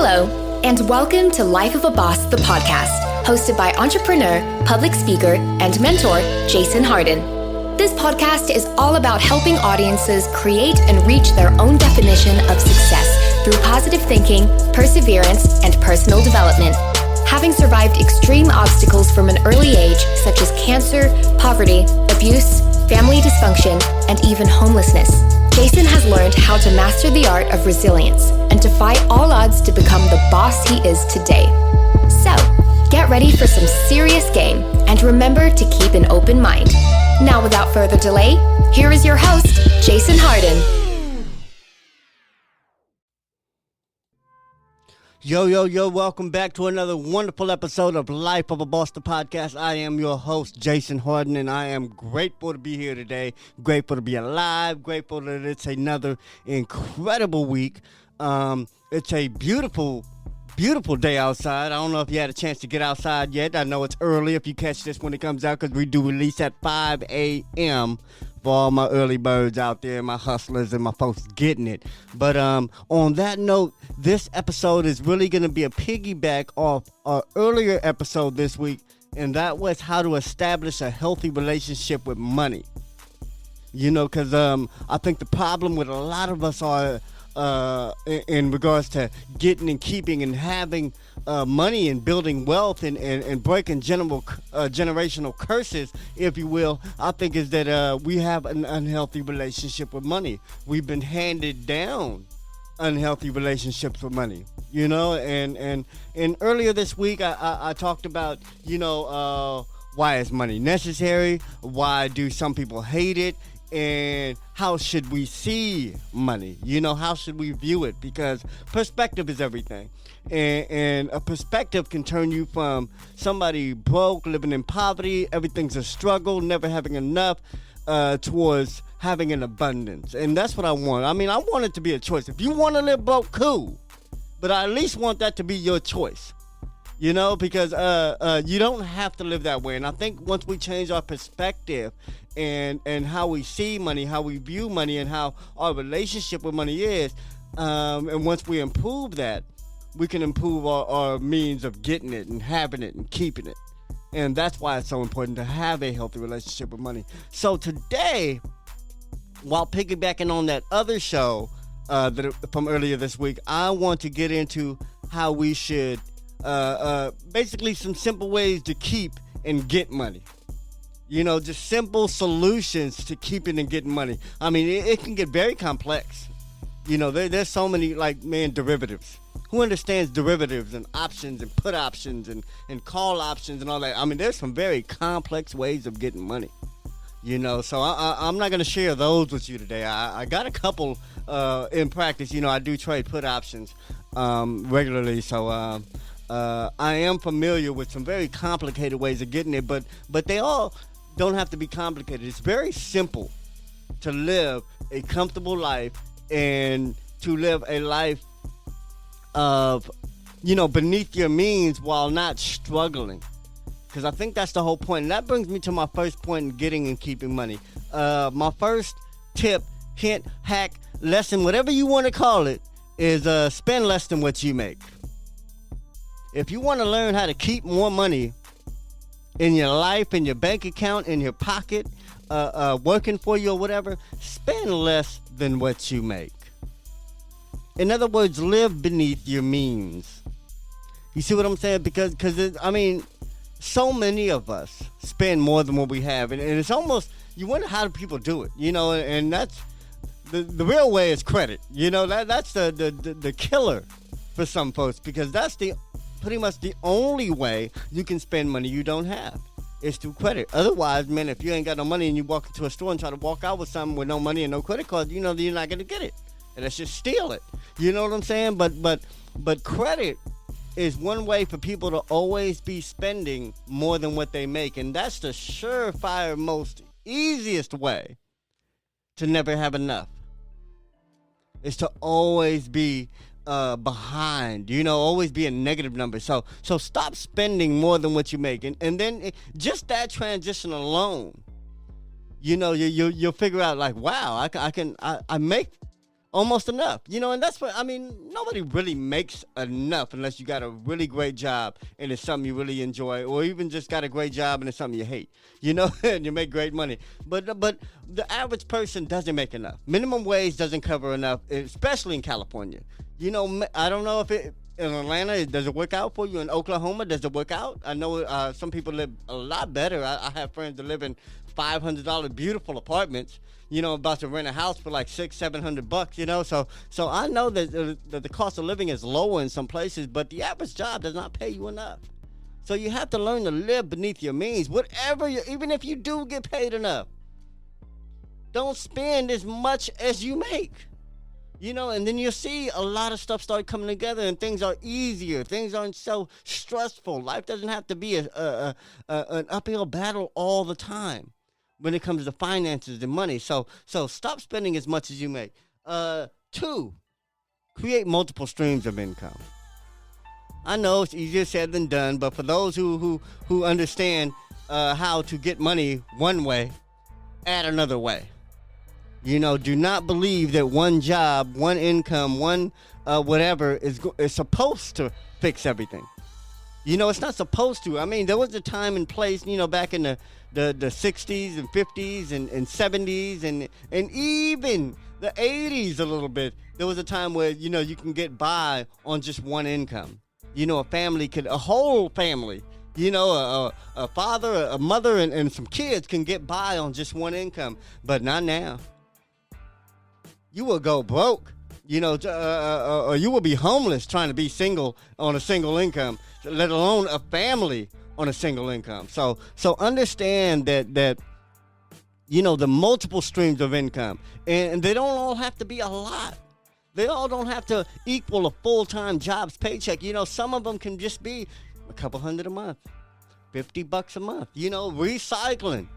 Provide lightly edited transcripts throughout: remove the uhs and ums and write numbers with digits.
Hello, and welcome to Life of a Boss, the podcast, hosted by entrepreneur, public speaker, and mentor, Jason Hardin. This podcast is all about helping audiences create and reach their own definition of success through positive thinking, perseverance, and personal development. Having survived extreme obstacles from an early age, such as cancer, poverty, abuse, family dysfunction, and even homelessness, Jason has learned how to master the art of resilience and defy all odds to become the boss he is today. So, get ready for some serious game and remember to keep an open mind. Now, without further delay, here is your host, Jason Hardin. Yo, welcome back to another wonderful episode of Life of a Boss, the podcast. I am your host, Jason Hardin, and I am grateful to be here today, grateful to be alive, grateful that it's another incredible week. It's a beautiful day outside. I don't know if you had a chance to get outside yet. I know it's early if you catch this when it comes out because we do release at 5 a.m. for all my early birds out there, my hustlers and my folks getting it. But on that note, this episode is really going to be a piggyback off our earlier episode this week, and that was how to establish a healthy relationship with money. You know, because I think the problem with a lot of us are in regards to getting and keeping and having money and building wealth and breaking generational curses, if you will, I think is that we have an unhealthy relationship with money. We've been handed down unhealthy relationships with money, you know, and earlier this week I talked about, you know, why is money necessary? Why do some people hate it? And how should we see money? You know, how should we view it? Because perspective is everything. And a perspective can turn you from somebody broke, living in poverty, everything's a struggle, never having enough, towards having an abundance. And that's what I want. I mean, I want it to be a choice. If you want to live broke, cool. But I at least want that to be your choice. You know, because you don't have to live that way. And I think once we change our perspective and how we see money, how we view money, and how our relationship with money is, and once we improve that, we can improve our means of getting it and having it and keeping it. And that's why it's so important to have a healthy relationship with money. So today, while piggybacking on that other show from earlier this week, I want to get into how we should basically some simple ways to keep and get money. You know, just simple solutions to keeping and getting money. I mean, it can get very complex. You know, there's so many, derivatives. Who understands derivatives and options and put options and call options and all that? I mean, there's some very complex ways of getting money. You know, so I'm not going to share those with you today. I got a couple in practice. You know, I do trade put options regularly, so I am familiar with some very complicated ways of getting it, but they all don't have to be complicated. It's very simple to live a comfortable life and to live a life of, you know, beneath your means while not struggling. Because I think that's the whole point. And that brings me to my first point in getting and keeping money. My first tip, hint, hack, lesson, whatever you want to call it, is spend less than what you make. If you want to learn how to keep more money in your life, in your bank account, in your pocket, working for you or whatever, spend less than what you make. In other words, live beneath your means. You see what I'm saying? Because so many of us spend more than what we have. And it's almost, you wonder how do people do it, you know, and that's, the real way is credit. You know, that's the killer for some folks, because that's pretty much the only way you can spend money you don't have is through credit. Otherwise, man, if you ain't got no money and you walk into a store and try to walk out with something with no money and no credit card, you know that you're not going to get it. And let's just steal it. You know what I'm saying? But credit is one way for people to always be spending more than what they make. And that's the surefire, most easiest way to never have enough. Is to always be behind, you know, always be a negative number. So stop spending more than what you make, and then just that transition alone, you know, you'll figure out like, wow, I make almost enough. And that's what, nobody really makes enough unless you got a really great job and it's something you really enjoy, or even just got a great job and it's something you hate, and you make great money. But the average person doesn't make enough. Minimum wage doesn't cover enough, especially in California. I don't know if in Atlanta, does it work out for you? In Oklahoma, does it work out? I know some people live a lot better. I have friends that live in $500 beautiful apartments, about to rent a house for like $600-700, So I know that the cost of living is lower in some places, but the average job does not pay you enough. So you have to learn to live beneath your means, even if you do get paid enough. Don't spend as much as you make. And then you'll see a lot of stuff start coming together and things are easier. Things aren't so stressful. Life doesn't have to be an uphill battle all the time when it comes to finances and money. So stop spending as much as you make. 2, create multiple streams of income. I know it's easier said than done, but for those who understand how to get money one way, add another way. Do not believe that one job, one income, one whatever is supposed to fix everything. It's not supposed to. There was a time and place, back in the 60s and 50s and 70s and even the 80s a little bit. There was a time where, you can get by on just one income. A whole family, a father, a mother, and some kids can get by on just one income. But not now. You will go broke, or you will be homeless trying to be single on a single income, let alone a family on a single income. So understand that the multiple streams of income, and they don't all have to be a lot. They all don't have to equal a full-time job's paycheck. Some of them can just be a couple $100 a month, $50 a month, recycling.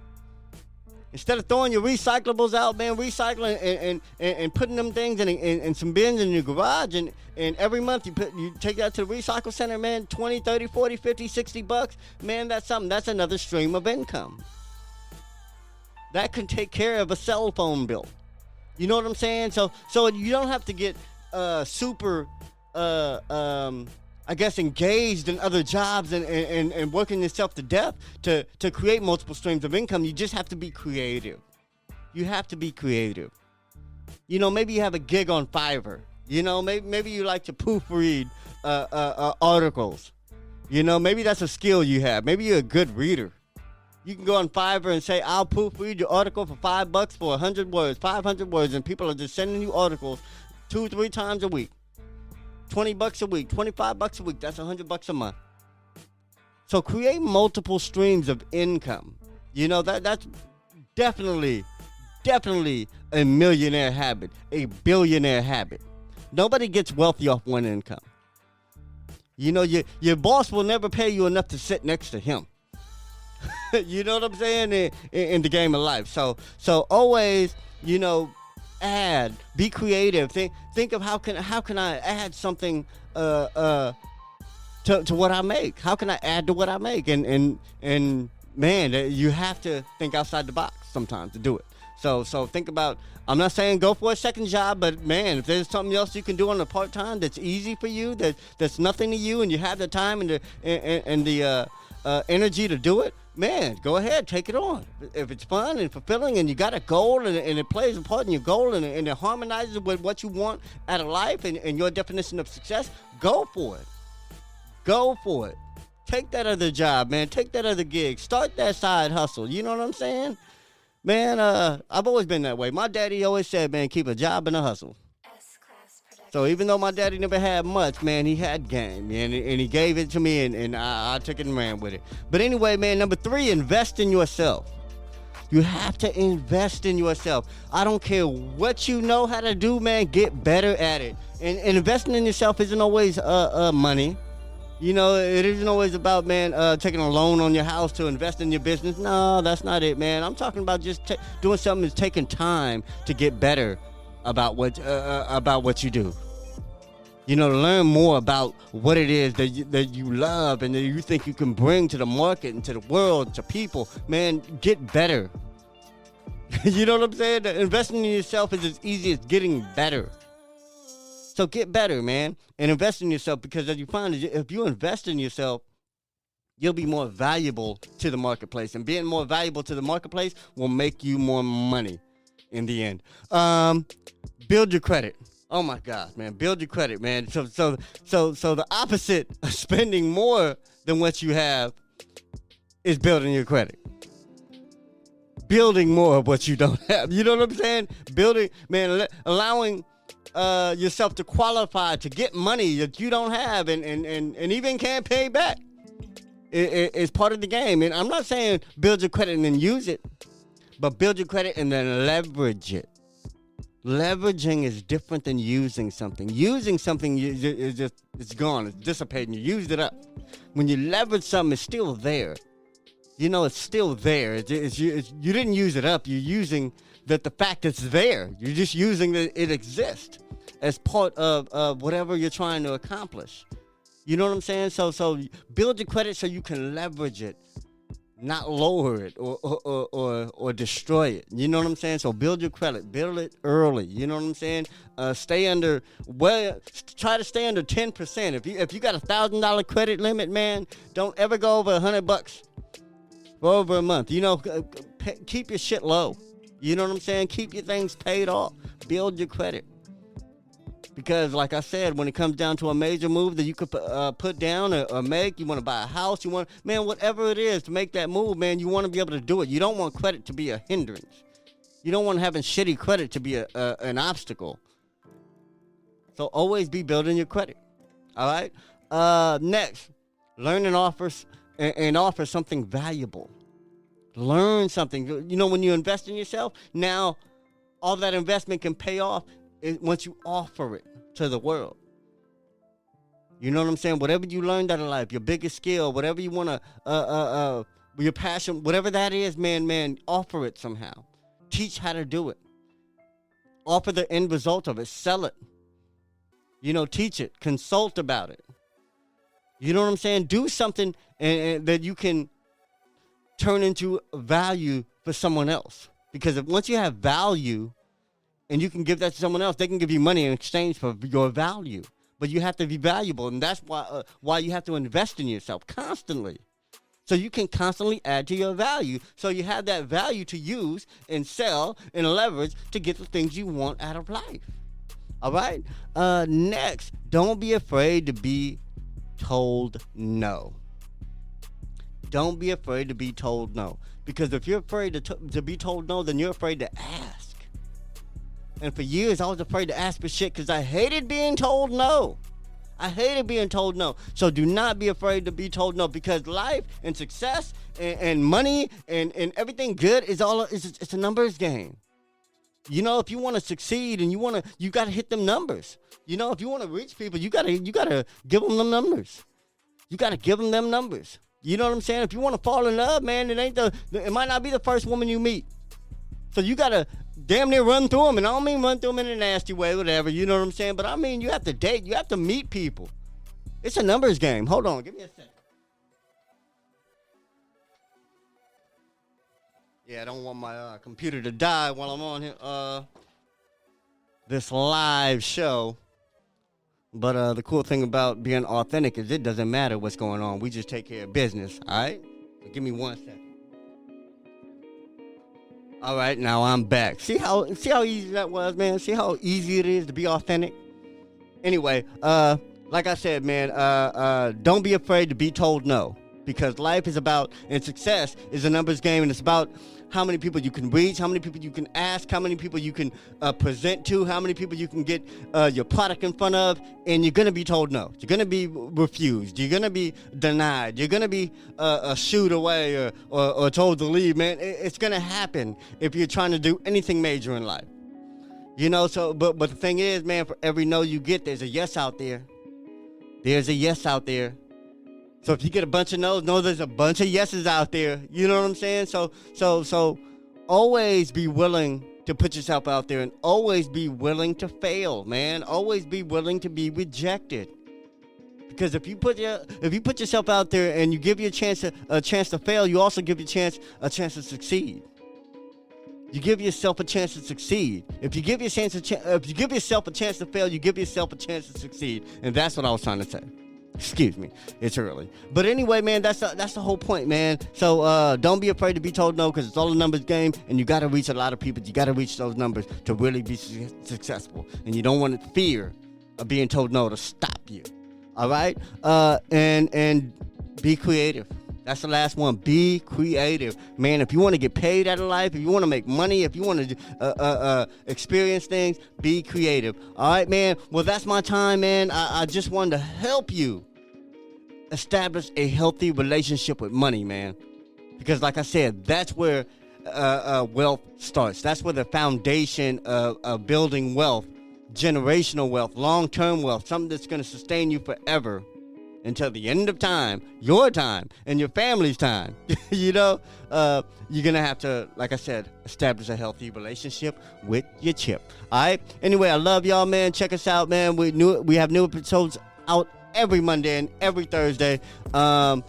Instead of throwing your recyclables out, man, recycling and putting them things in some bins in your garage, and every month you take that to the recycle center, man, 20, 30, 40, 50, $60, man, that's something. That's another stream of income. That can take care of a cell phone bill. You know what I'm saying? So you don't have to get super engaged in other jobs and working yourself to death to create multiple streams of income. You just have to be creative. You have to be creative. Maybe you have a gig on Fiverr. Maybe you like to proofread articles. Maybe that's a skill you have. Maybe you're a good reader. You can go on Fiverr and say, I'll proofread your article for $5 for 100 words, 500 words, and people are just sending you articles 2-3 times a week. $20 a week, $25 a week, that's $100 a month. So create multiple streams of income. That's definitely a millionaire habit, a billionaire habit. Nobody gets wealthy off one income. Your boss will never pay you enough to sit next to him. You know what I'm saying? In the game of life. So always, add, be creative. Think of how can I add something to what I make? How can I add to what I make? And man, you have to think outside the box sometimes to do it. So think about, I'm not saying go for a second job, but man, if there's something else you can do on a part-time that's easy for you, that's nothing to you, and you have the time and the energy to do it, man, go ahead, take it on. If it's fun and fulfilling and you got a goal and it plays a part in your goal and it harmonizes with what you want out of life and your definition of success, go for it. Go for it. Take that other job, man. Take that other gig. Start that side hustle. You know what I'm saying? Man, I've always been that way. My daddy always said, man, keep a job and a hustle. So even though my daddy never had much, man, he had game, man, and he gave it to me, and I took it and ran with it. But anyway, man, number 3, invest in yourself. You have to invest in yourself. I don't care what you know how to do, man, get better at it. And investing in yourself isn't always money. It isn't always about, man, taking a loan on your house to invest in your business. No, that's not it, man. I'm talking about just doing something that's taking time to get better about what you do. To learn more about what it is that you love and that you think you can bring to the market and to the world, to people. Man, get better. You know what I'm saying? Investing in yourself is as easy as getting better. So get better, man, and invest in yourself, because as you find, if you invest in yourself, you'll be more valuable to the marketplace. And being more valuable to the marketplace will make you more money in the end. Build your credit. Oh my God, man. Build your credit, man. So the opposite of spending more than what you have is building your credit. Building more of what you don't have. You know what I'm saying? Building, man, allowing yourself to qualify to get money that you don't have and even can't pay back. It's part of the game. And I'm not saying build your credit and then use it, but build your credit and then leverage it. Leveraging is different than using something. Using something is just, it's gone. It's dissipating. You used it up. When you leverage something, it's still there. You know, it's still there. You didn't use it up. You're using the fact it's there. You're just using that it exists as part of whatever you're trying to accomplish. You know what I'm saying? So build your credit so you can leverage it, not lower it or destroy it. You know what I'm saying? So build your credit. Build it early. You know what I'm saying? Try to stay under 10%. If you got $1,000 credit limit, man, don't ever go over $100 for over a month. You know, keep your shit low. You know what I'm saying? Keep your things paid off. Build your credit. Because, like I said, when it comes down to a major move that you could put down or make, you want to buy a house, man, whatever it is to make that move, man, you want to be able to do it. You don't want credit to be a hindrance. You don't want having shitty credit to be an obstacle. So always be building your credit. All right? Next, learn and offer something valuable. Learn something. You know, when you invest in yourself, now all that investment can pay off once you offer it to the world. You know what I'm saying? Whatever you learned out of life, your biggest skill, whatever you want to, your passion, whatever that is, man, offer it somehow. Teach how to do it. Offer the end result of it. Sell it. You know, teach it. Consult about it. You know what I'm saying? Do something and that you can turn into value for someone else. Because once you have value, and you can give that to someone else, they can give you money in exchange for your value. But you have to be valuable, and that's why you have to invest in yourself constantly. So you can constantly add to your value. So you have that value to use and sell and leverage to get the things you want out of life. All right? Next, don't be afraid to be told no. Don't be afraid to be told no. Because if you're afraid to be told no, then you're afraid to ask. And for years, I was afraid to ask for shit because I hated being told no. I hated being told no. So do not be afraid to be told no, because life and success and money and everything good it's a numbers game. You know, if you want to succeed and you got to hit them numbers. You know, if you want to reach people, you got to give them numbers. You got to give them numbers. You know what I'm saying? If you want to fall in love, man, it might not be the first woman you meet. So you got to damn near run through them. And I don't mean run through them in a nasty way, whatever. You know what I'm saying? But I mean, you have to date. You have to meet people. It's a numbers game. Hold on. Give me a second. Yeah, I don't want my computer to die while I'm on here. This live show. But the cool thing about being authentic is it doesn't matter what's going on. We just take care of business. All right? Give me 1 second. All right, now I'm back. See how easy that was, man? See how easy it is to be authentic? Anyway, like I said, man, don't be afraid to be told no. Because life is about, and success is a numbers game, and it's about how many people you can reach, how many people you can ask, how many people you can present to, how many people you can get your product in front of, and you're going to be told no. You're going to be refused. You're going to be denied. You're going to be shooed away or told to leave, man. It's going to happen if you're trying to do anything major in life. You know, so, but the thing is, man, for every no you get, there's a yes out there. There's a yes out there. So if you get a bunch of no's, know there's a bunch of yeses out there. You know what I'm saying? So always be willing to put yourself out there and always be willing to fail, man. Always be willing to be rejected. Because if you put yourself out there and you give you a chance to fail, you also give you a chance to succeed. you give yourself a chance to succeed. If you give yourself a chance to fail, you give yourself a chance to succeed. And that's what I was trying to say. Excuse me, it's early. But anyway, man, that's the whole point, man. So don't be afraid to be told no, because it's all a numbers game, and you got to reach a lot of people. You got to reach those numbers to really be successful. And you don't want fear of being told no to stop you. All right? And be creative. That's the last one. Be creative. Man, if you want to get paid out of life, if you want to make money, if you want to experience things, be creative. All right, man? Well, that's my time, man. I just wanted to help you establish a healthy relationship with money, man. Because like I said, that's where wealth starts. That's where the foundation of building wealth, generational wealth, long-term wealth, something that's going to sustain you forever. Until the end of time, your time, and your family's time. You're going to have to, like I said, establish a healthy relationship with your chip. All right? Anyway, I love y'all, man. Check us out, man. We have new episodes out every Monday and every Thursday. Man,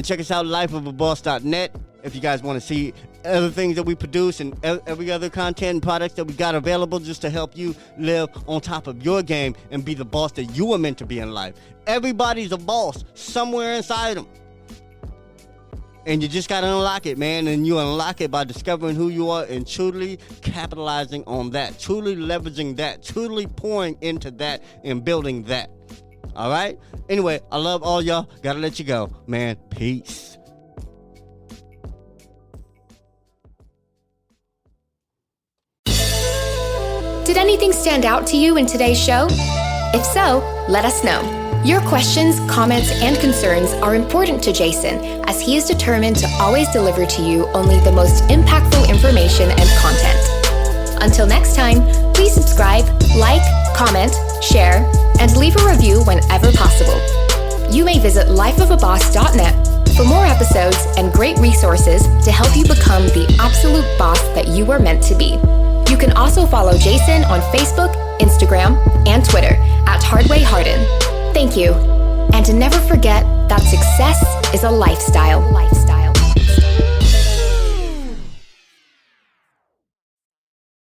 check us out, lifeofaboss.net. If you guys want to see other things that we produce and every other content and products that we got available just to help you live on top of your game and be the boss that you were meant to be in life. Everybody's a boss somewhere inside them. And you just got to unlock it, man. And you unlock it by discovering who you are and truly capitalizing on that, truly leveraging that, truly pouring into that and building that. All right? Anyway, I love all y'all. Got to let you go, man. Peace. Did anything stand out to you in today's show? If so, let us know. Your questions, comments, and concerns are important to Jason, as he is determined to always deliver to you only the most impactful information and content. Until next time, please subscribe, like, comment, share, and leave a review whenever possible. You may visit lifeofaboss.net for more episodes and great resources to help you become the absolute boss that you were meant to be. You can also follow Jason on Facebook, Instagram, and Twitter at Hardin. Thank you. And never forget that success is a lifestyle.